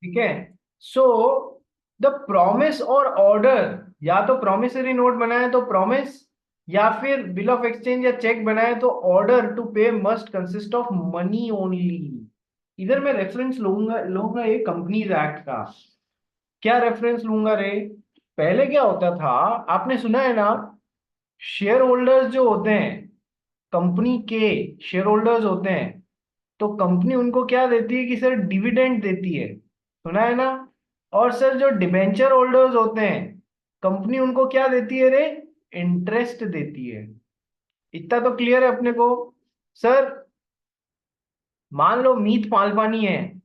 ठीक है। So the promise और ऑर्डर, या तो प्रॉमिसरी नोट बनाए तो प्रॉमिस, या फिर बिल ऑफ एक्सचेंज या चेक बनाए तो ऑर्डर टू पे must consist of money only. इधर मैं रेफरेंस लूंगा लूंगा ये कंपनीज एक्ट का। क्या रेफरेंस लूंगा रे? पहले क्या होता था, आपने सुना है ना, शेयर होल्डर्स जो होते हैं, कंपनी के शेयर होल्डर्स होते हैं, तो कंपनी उनको क्या देती है कि सर डिविडेंड देती है, सुना है ना। और सर जो डिबेंचर होल्डर्स होते हैं, कंपनी उनको क्या देती है रे? इंटरेस्ट देती है। इतना तो क्लियर है अपने को। सर मान लो मीत मालवानी है,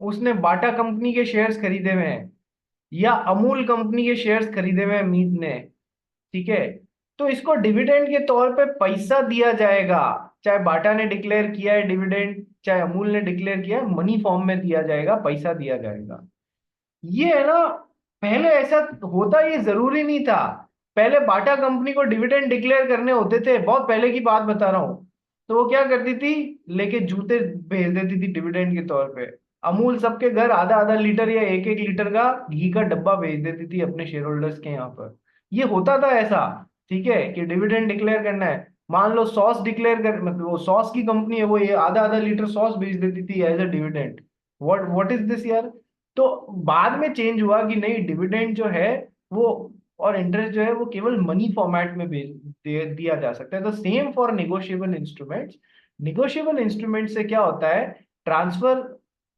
उसने बाटा कंपनी के शेयर्स खरीदे हुए हैं, या अमूल कंपनी के शेयर्स खरीदे हुए हैं मीत ने, ठीक है, तो इसको डिविडेंड के तौर पे पैसा दिया जाएगा। चाहे बाटा ने डिक्लेयर किया है डिविडेंड, चाहे अमूल ने डिक्लेयर किया है, मनी फॉर्म में दिया जाएगा, पैसा दिया जाएगा। ये है ना, पहले ऐसा होता, ये जरूरी नहीं था। पहले बाटा कंपनी को डिविडेंड डिक्लेयर करने होते थे, बहुत पहले की बात बता रहा हूं, तो वो क्या करती थी, लेके जूते भेज देती थी डिविडेंड के तौर पे। अमूल सबके घर आधा आधा लीटर या एक एक लीटर का घी का डब्बा भेज देती थी अपने शेयर होल्डर्स के यहाँ पर। ये होता था ऐसा, ठीक है, कि डिविडेंड डिक्लेयर करना है। मान लो सॉस डिक्लेयर कर, मतलब वो सॉस की कंपनी है, वो ये आधा आधा लीटर सॉस भेज देती थी as a dividend. What is this यार? तो बाद में चेंज हुआ कि नहीं, डिविडेंड जो है वो और इंटरेस्ट जो है वो केवल मनी फॉर्मेट में दिया जा सकता है। तो same for negotiable instruments. Negotiable instrument से क्या होता है, ट्रांसफर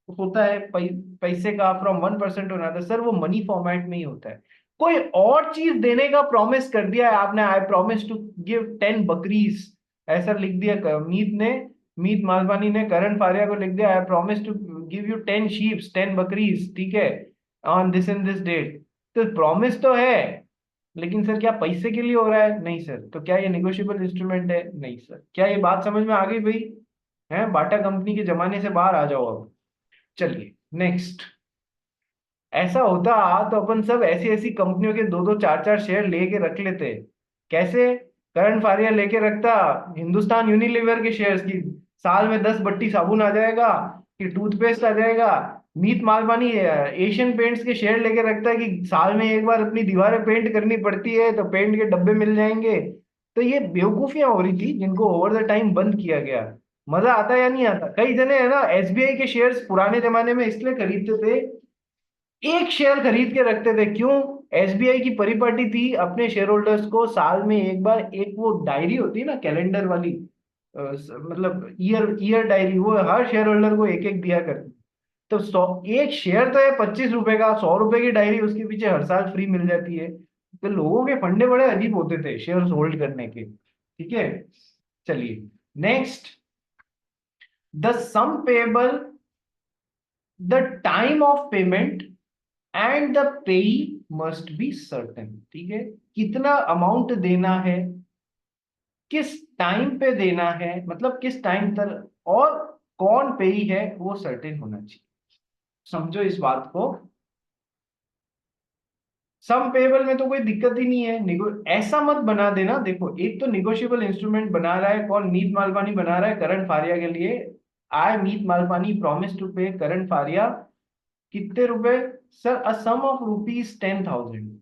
होता है पैसे का from one person to another, sir वो मनी फॉर्मेट में ही होता है। कोई और चीज देने का प्रॉमिस कर दिया है आपने, आई प्रॉमिस टू गिव 10 बकरीज, ऐसा लिख दिया मीत ने, मीत मालवानी ने करण फारिया को लिख दिया, I promise to give you 10 sheeps, 10 बकरीज, ठीक है, on this and this date. तो प्रॉमिस तो है, लेकिन सर क्या पैसे के लिए हो रहा है? नहीं सर। तो क्या ये निगोशिएबल इंस्ट्रूमेंट है? नहीं सर। क्या ये बात समझ में आ गई भाई? है, बाटा कंपनी के जमाने से बाहर आ जाओ अब। चलिए नेक्स्ट। ऐसा होता तो अपन सब ऐसी ऐसी कंपनियों के दो दो चार चार शेयर लेके रख लेते। कैसे? करण फारिया लेके रखता हिंदुस्तान यूनिलीवर के शेयर्स की, साल में 10 बट्टी साबुन आ जाएगा, कि टूथपेस्ट आ जाएगा। मीत मालवानी एशियन पेंट्स के शेयर लेके रखता है कि साल में एक बार अपनी दीवारें पेंट करनी पड़ती है तो पेंट के डब्बे मिल जाएंगे। तो ये बेवकूफियां हो रही थी जिनको ओवर द टाइम बंद किया गया। मजा आता या नहीं आता? कई जने है ना एसबीआई के शेयर्स पुराने जमाने में इसलिए खरीदते थे, एक शेयर खरीद के रखते थे। क्यों? एसबीआई की परिपाटी थी अपने शेयर होल्डर्स को साल में एक बार, एक वो डायरी होती है ना कैलेंडर वाली, मतलब ईयर ईयर डायरी, वो हर शेयर होल्डर को एक एक दिया करती। तो 100 एक शेयर तो है 25 रुपए का, 100 रुपए की डायरी उसके पीछे हर साल फ्री मिल जाती है। तो लोगों के फंडे बड़े अजीब होते थे शेयर होल्ड करने के। ठीक है, चलिए next. The sum payable, the time of payment and the payee must be certain. ठीक है, कितना अमाउंट देना है, किस टाइम पे देना है, मतलब किस टाइम तक, और कौन पेई है, वो सर्टेन होना चाहिए। समझो इस बात को। सम पेबल में तो कोई दिक्कत ही नहीं है, ऐसा मत बना देना। देखो, एक तो निगोशिएबल इंस्ट्रूमेंट बना रहा है कौन? मीत मालवानी बना रहा है करण फारिया के लिए। I Meet Malvani promise to pay Karan Faria कितने रुपए? Sir a sum of rupees 10,000।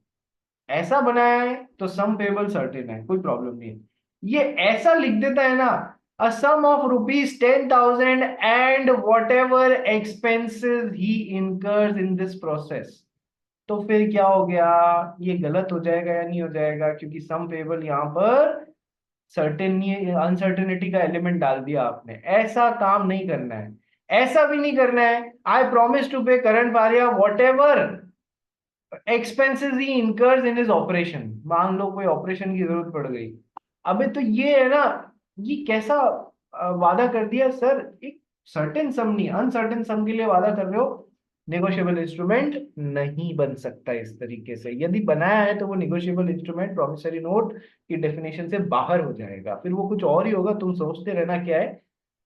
ऐसा बनाया है तो सम पेबल सर्टेन है, कोई प्रॉब्लम नहीं है। ये ऐसा लिख देता है ना, a sum of rupees 10,000 and whatever expenses he incurs in this process, तो फिर क्या हो गया? ये गलत हो जाएगा या नहीं हो जाएगा? क्योंकि सम पेबल यहाँ पर सर्टेन नहीं है, अनसर्टेनिटी का एलिमेंट डाल दिया आपने। ऐसा काम नहीं करना है। ऐसा भी नहीं करना है, I promise to pay current वारिया whatever expenses he incurs in his operation. मान लो कोई ऑपरेशन की जरूरत पड़ गई, अबे तो ये है ना, ये कैसा वादा कर दिया सर? एक सर्टेन सम नहीं, अनसर्टेन सम के लिए वादा कर रहे हो। नेगोशिएबल इंस्ट्रूमेंट नहीं बन सकता इस तरीके से। यदि बनाया है तो वो नेगोशिएबल इंस्ट्रूमेंट प्रॉमिसरी नोट की डेफिनेशन से बाहर हो जाएगा, फिर वो कुछ और ही होगा, तुम सोचते रहना क्या है।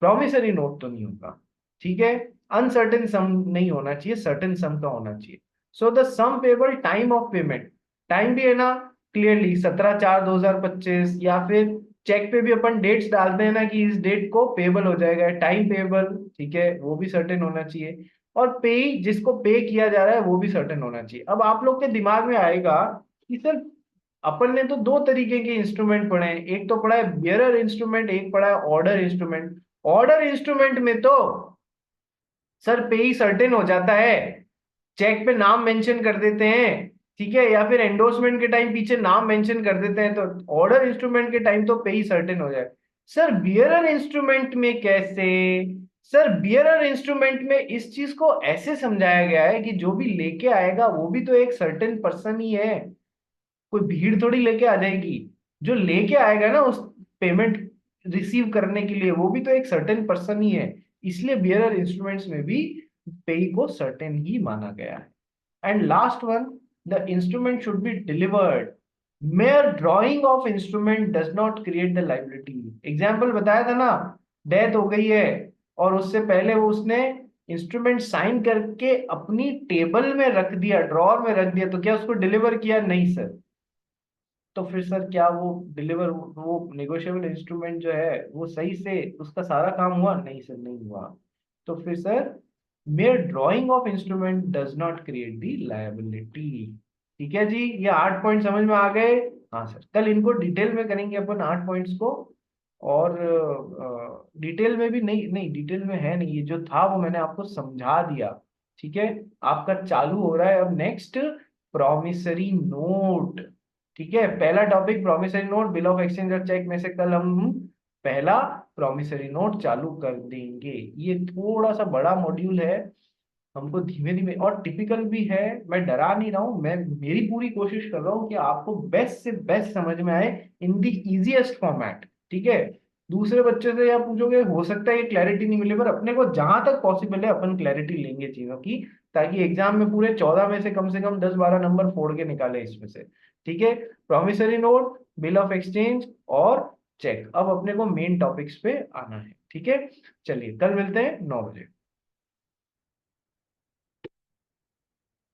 प्रॉमिसरी नोट तो नहीं होगा, ठीक है। अनसर्टेन सम नहीं होना चाहिए, सर्टेन सम का होना चाहिए। So the sum payable time of payment, time भी है ना क्लियरली 17/4/2025, या फिर चेक पे भी अपन डेट्स डालते हैं ना कि इस डेट को पेबल हो जाएगा, टाइम पेबल, ठीक है, वो भी सर्टेन होना चाहिए। और पे जिसको पे किया जा रहा है वो भी सर्टेन होना चाहिए। अब आप लोग के दिमाग में आएगा कि सर अपन ने तो दो तरीके के इंस्ट्रूमेंट पढ़े हैं, एक तो पढ़ा है बियरर इंस्ट्रूमेंट, एक पढ़ा है ऑर्डर इंस्ट्रूमेंट। ऑर्डर इंस्ट्रूमेंट में तो सर पे ही सर्टेन हो जाता है, चेक पे नाम मेंशन कर देते हैं, ठीक है, या फिर एंडोर्समेंट के टाइम पीछे नाम मेंशन कर देते हैं, तो ऑर्डर इंस्ट्रूमेंट के टाइम तो पे ही सर्टेन हो जाए। सर बियरर इंस्ट्रूमेंट में कैसे? सर बियरर इंस्ट्रूमेंट में इस चीज को ऐसे समझाया गया है कि जो भी लेके आएगा वो भी तो एक सर्टेन पर्सन ही है, कोई भीड़ थोड़ी लेके आ जाएगी। जो लेके आएगा ना उस पेमेंट रिसीव करने के लिए वो भी तो एक सर्टेन पर्सन ही है, इसलिए बियरर इंस्ट्रूमेंट्स में भी पे को सर्टेन ही माना गया है। And last one, the instrument should be delivered, mayor drawing of instrument does not create the liability. Example बताया था ना, डेथ हो गई है और उससे पहले वो उसने इंस्ट्रूमेंट साइन करके अपनी टेबल में रख दिया, ड्रॉर में रख दिया, तो क्या उसको डिलीवर किया? नहीं सर। तो फिर सर क्या वो डिलीवर, वो नेगोशिएबल इंस्ट्रूमेंट जो है वो सही से उसका सारा काम हुआ? नहीं सर, नहीं हुआ। तो फिर sir mayor drawing of instrument does not create the liability. ठीक है जी, ये 8 पॉइंट समझ में आ गए? हाँ सर, कल इनको डिटेल में करेंगे अपन 8 पॉइंट्स को। और डिटेल में भी नहीं, नहीं डिटेल में है नहीं, ये जो था वो मैंने आपको समझा दिया। ठीक है, आपका चालू हो रहा है अब नेक्स्ट प्रॉमिसरी नोट। ठीक है, पहला topic promissory note, bill of exchange और चेक में से कल हम पहला प्रॉमिसरी नोट चालू कर देंगे। ये थोड़ा सा बड़ा मॉड्यूल है, हमको धीमे धीमे, और टिपिकल भी है, मैं डरा नहीं रहा हूँ, मैं मेरी पूरी कोशिश कर रहा हूँ कि आपको बेस्ट से बेस्ट समझ में आए इन दी इजीएस्ट फॉर्मेट। ठीक है, दूसरे बच्चे से या पूछोगे हो सकता है ये क्लैरिटी नहीं मिले, पर अपने को जहां तक पॉसिबल है अपन क्लैरिटी लेंगे चीजों की, ताकि एग्जाम में पूरे 14 में से कम 10-12 नंबर फोड़ के निकाले इसमें से। ठीक है, promissory note, bill of exchange और चेक, अब अपने को मेन टॉपिक्स पे आना है। ठीक है, चलिए कल मिलते हैं 9 बजे।